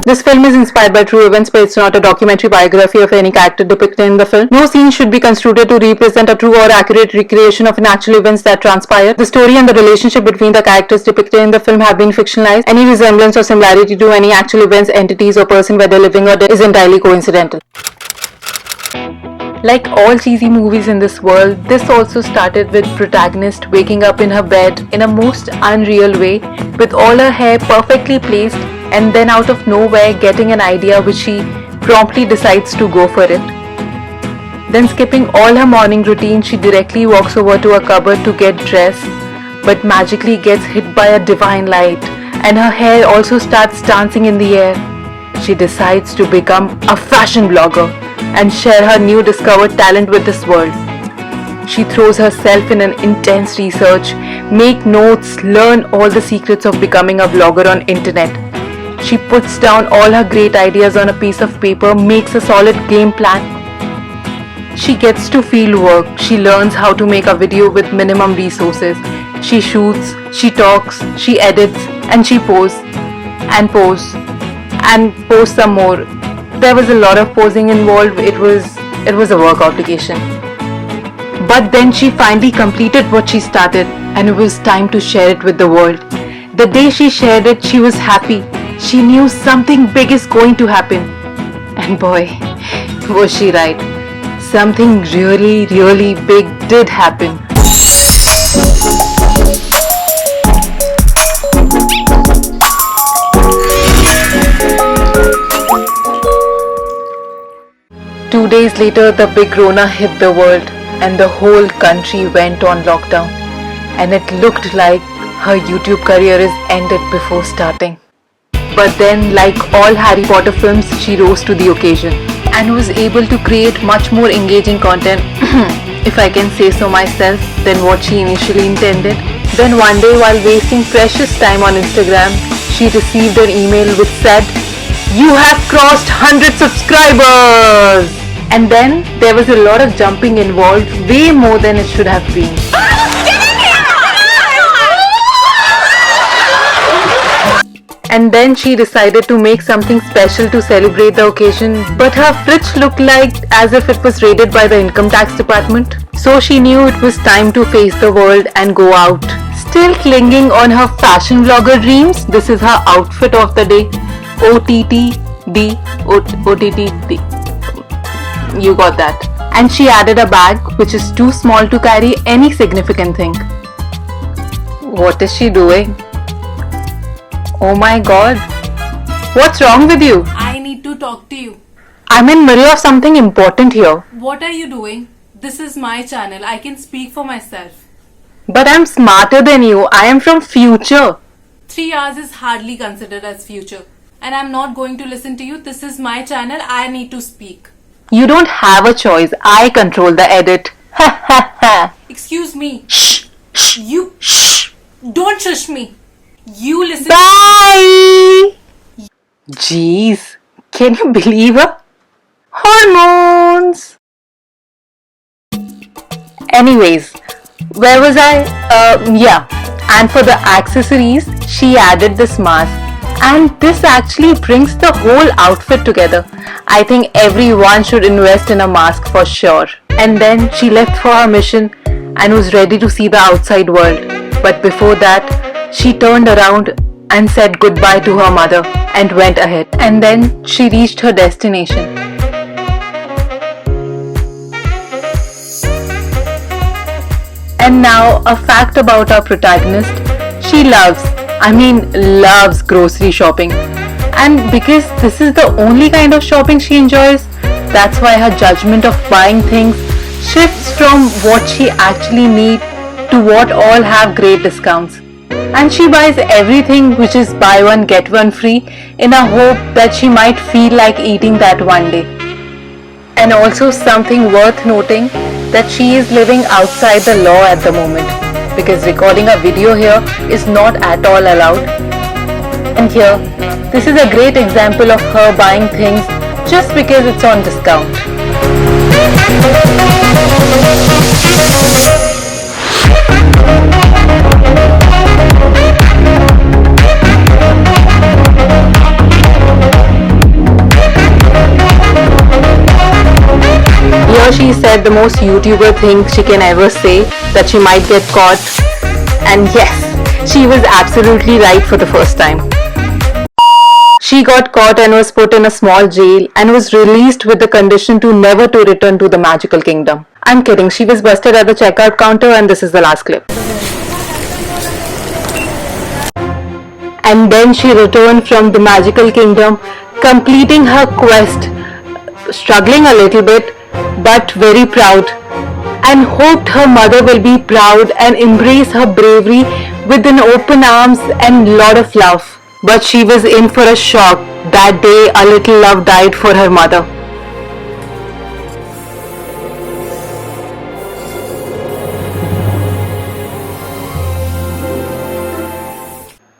This film is inspired by true events, but it's not a documentary biography of any character depicted in the film. No scene should be construed to represent a true or accurate recreation of an actual events that transpire. The story and the relationship between the characters depicted in the film have been fictionalized. Any resemblance or similarity to any actual events, entities, or person, whether living or dead, is entirely coincidental. Like all cheesy movies in this world, this also started with protagonist waking up in her bed in a most unreal way, with all her hair perfectly placed, and then out of nowhere getting an idea which she promptly decides to go for it. Then skipping all her morning routine, she directly walks over to a cupboard to get dressed, but magically gets hit by a divine light, and her hair also starts dancing in the air. She decides to become a fashion blogger and share her new discovered talent with this world. She throws herself in an intense research, make notes, learn all the secrets of becoming a vlogger on internet. She puts down all her great ideas on a piece of paper, makes a solid game plan. She gets to field work. She learns how to make a video with minimum resources. She shoots, she talks, she edits, and she posts some more. There was a lot of posing involved. It was a work obligation. But then she finally completed what she started, and it was time to share it with the world. The day she shared it, she was happy. She knew something big is going to happen. And boy, was she right. Something really, really big did happen. Two days later, the big Rona hit the world and the whole country went on lockdown. And it looked like her YouTube career is ended before starting. But then, like all Harry Potter films, she rose to the occasion and was able to create much more engaging content, if I can say so myself, than what she initially intended. Then one day, while wasting precious time on Instagram, she received an email which said, "You have crossed 100 subscribers!" And then there was a lot of jumping involved, way more than it should have been. And then she decided to make something special to celebrate the occasion, but her fridge looked like as if it was raided by the income tax department. So she knew it was time to face the world and go out. Still clinging on her fashion vlogger dreams, this is her outfit of the day. OTTD. You got that. And she added a bag which is too small to carry any significant thing. What is she doing? Oh my god. What's wrong with you? I need to talk to you. I'm in middle of something important here. What are you doing? This is my channel. I can speak for myself. But I'm smarter than you. I am from future. 3 hours is hardly considered as future. And I'm not going to listen to you. This is my channel. I need to speak. You don't have a choice. I control the edit. Ha ha ha. Excuse me. Shh. Shh. You. Shh. Don't shush me. You listen. Bye. Jeez. Can you believe her? Hormones. Anyways, where was I? Yeah. And for the accessories, she added this mask. And this actually brings the whole outfit together. I think everyone should invest in a mask for sure. And then she left for her mission and was ready to see the outside world. But before that, she turned around and said goodbye to her mother and went ahead. And then she reached her destination. And now a fact about our protagonist. She loves grocery shopping. And because this is the only kind of shopping she enjoys, that's why her judgment of buying things shifts from what she actually needs to what all have great discounts. And she buys everything which is buy one get one free in a hope that she might feel like eating that one day. And also something worth noting, that she is living outside the law at the moment, because recording a video here is not at all allowed. And here, this is a great example of her buying things just because it's on discount. she said the most YouTuber thing she can ever say, that she might get caught. And yes, she was absolutely right for the first time. She got caught and was put in a small jail and was released with the condition to never to return to the magical kingdom. I'm kidding, she was busted at the checkout counter and this is the last clip. And then she returned from the magical kingdom, completing her quest, struggling a little bit, but very proud, and hoped her mother will be proud and embrace her bravery with an open arms and lot of love. But she was in for a shock. That day, a little love died for her mother.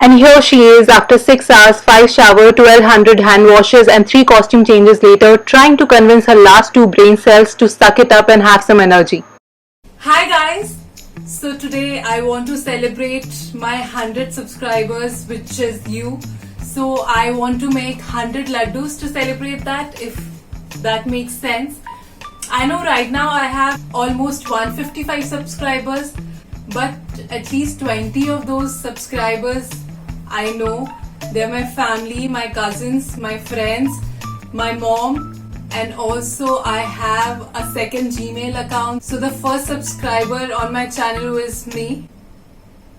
And here she is after 6 hours, 5 shower, 1200 hand washes and 3 costume changes later, trying to convince her last 2 brain cells to suck it up and have some energy. Hi guys! So today I want to celebrate my 100 subscribers, which is you. So I want to make 100 laddus to celebrate that, if that makes sense. I know right now I have almost 155 subscribers, but at least 20 of those subscribers I know. They're my family, my cousins, my friends, my mom, and also I have a second Gmail account. So the first subscriber on my channel is me.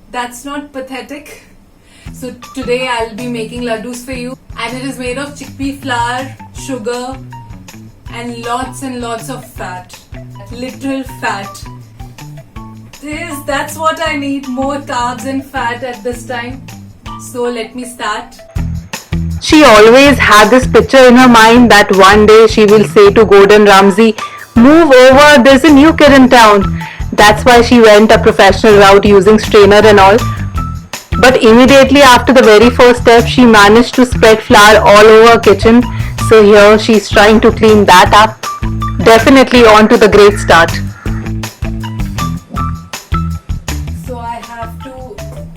That's not pathetic. So today I'll be making laddus for you, and it is made of chickpea flour, sugar, and lots of fat. Literal fat. That's what I need, more carbs and fat at this time. So let me start. She always had this picture in her mind that one day she will say to Gordon Ramsay, "Move over, there's a new kid in town." That's why she went a professional route using strainer and all. But immediately after the very first step, she managed to spread flour all over her kitchen. So here she's trying to clean that up. Definitely on to the great start. So I have to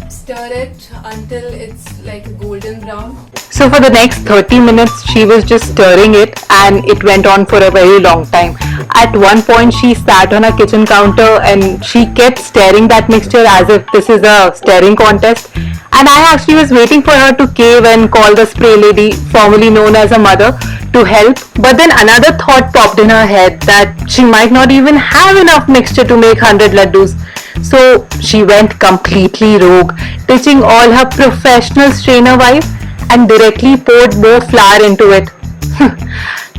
stir it until it's like a golden brown. So for the next 30 minutes, she was just stirring it, and it went on for a very long time. At one point, she sat on her kitchen counter and she kept stirring that mixture as if this is a stirring contest. And I actually was waiting for her to cave and call the spray lady, formerly known as a mother, to help. But then another thought popped in her head that she might not even have enough mixture to make 100 laddus. So she went completely rogue, ditching all her professional strainer wife and directly poured more flour into it.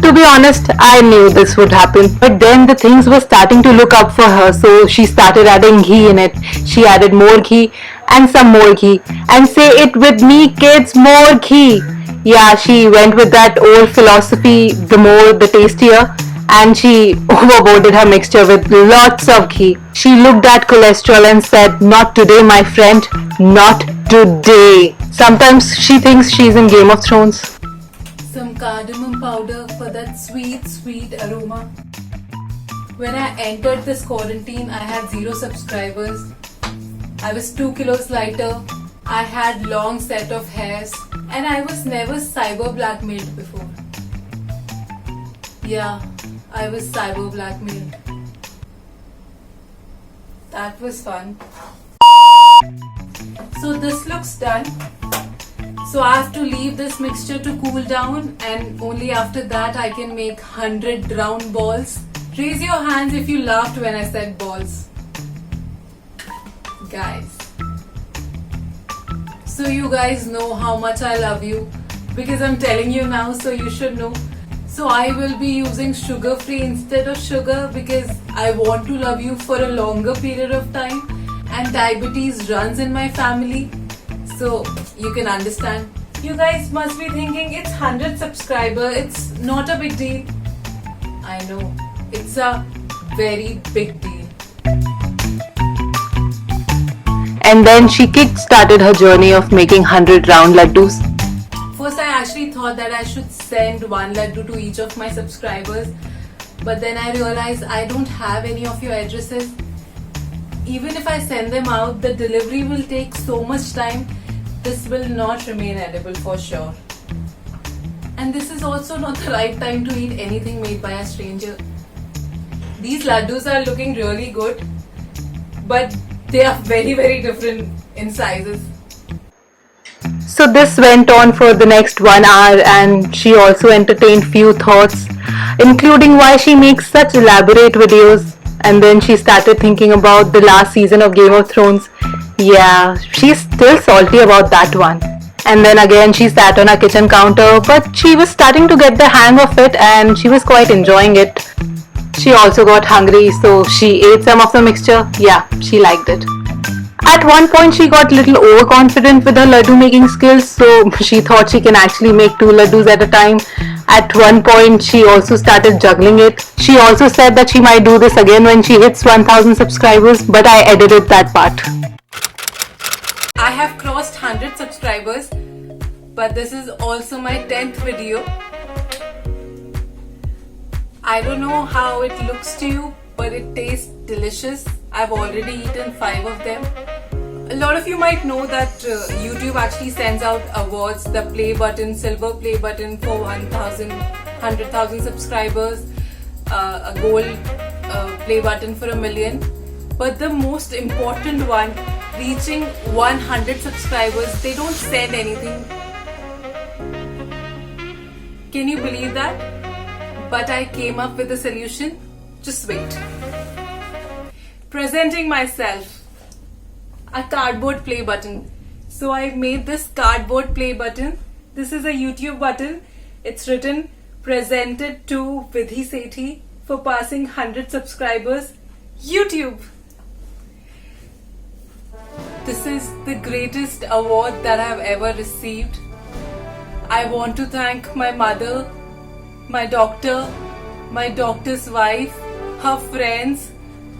To be honest, I knew this would happen. But then the things were starting to look up for her, so she started adding ghee in it. She added more ghee and some more ghee. And say it with me, kids, more ghee. Yeah, she went with that old philosophy, the more the tastier. And she overboarded her mixture with lots of ghee. She looked at cholesterol and said, "Not today, my friend, not today." Sometimes she thinks she's in Game of Thrones. Some cardamom powder for that sweet aroma. When I entered this quarantine, I had 0 subscribers. I was 2 kilos lighter. I had long set of hairs, and I was never cyber blackmailed before. Yeah, I was cyber blackmailed. That was fun. So this looks done. So I have to leave this mixture to cool down, and only after that I can make 100 round balls. Raise your hands if you laughed when I said balls. Guys. So you guys know how much I love you, because I'm telling you now, so you should know. So I will be using sugar free instead of sugar, because I want to love you for a longer period of time, and diabetes runs in my family. So you can understand. You guys must be thinking it's 100 subscribers, it's not a big deal. I know, it's a very big deal. And then she kick-started her journey of making 100 round laddus. First I actually thought that I should send 1 laddu to each of my subscribers, but then I realized I don't have any of your addresses. Even if I send them out, the delivery will take so much time. This will not remain edible for sure. And this is also not the right time to eat anything made by a stranger. these laddus are looking really good, but they are very, very different in sizes. So this went on for the next 1 hour, and she also entertained few thoughts, including why she makes such elaborate videos. And then she started thinking about the last season of Game of Thrones. Yeah, she's still salty about that one. And then again she sat on her kitchen counter, but she was starting to get the hang of it and she was quite enjoying it. She also got hungry, so she ate some of the mixture. Yeah, she liked it. At one point she got a little overconfident with her laddu making skills, so she thought she can actually make 2 laddus at a time. At one point she also started juggling it. She also said that she might do this again when she hits 1000 subscribers, but I edited that part. I have crossed 100 subscribers, but this is also my 10th video. I don't know how it looks to you, but it tastes delicious. I've already eaten 5 of them. A lot of you might know that YouTube actually sends out awards, the play button, silver play button for 100,000 subscribers, a gold play button for 1 million. But the most important one, reaching 100 subscribers, they don't send anything. Can you believe that? But I came up with a solution. Just wait. Presenting myself, a cardboard play button. So I made this cardboard play button. This is a YouTube button. It's written, presented to Vidhi Sethi for passing 100 subscribers. YouTube. This is the greatest award that I have ever received. I want to thank my mother, my doctor, my doctor's wife, her friends,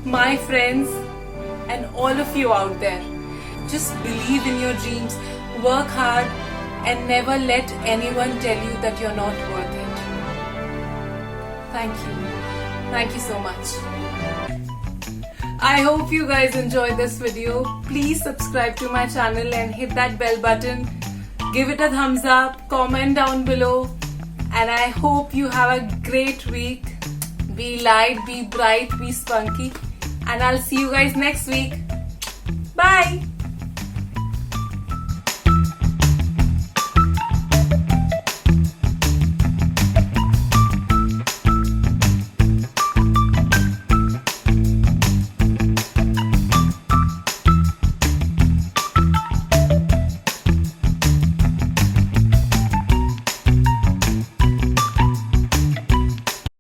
my friends, and all of you out there. Just believe in your dreams, work hard, and never let anyone tell you that you're not worth it. Thank you. Thank you so much. I hope you guys enjoyed this video. Please subscribe to my channel and hit that bell button. Give it a thumbs up, comment down below, and I hope you have a great week. Be light, be bright, be spunky, and I'll see you guys next week. Bye!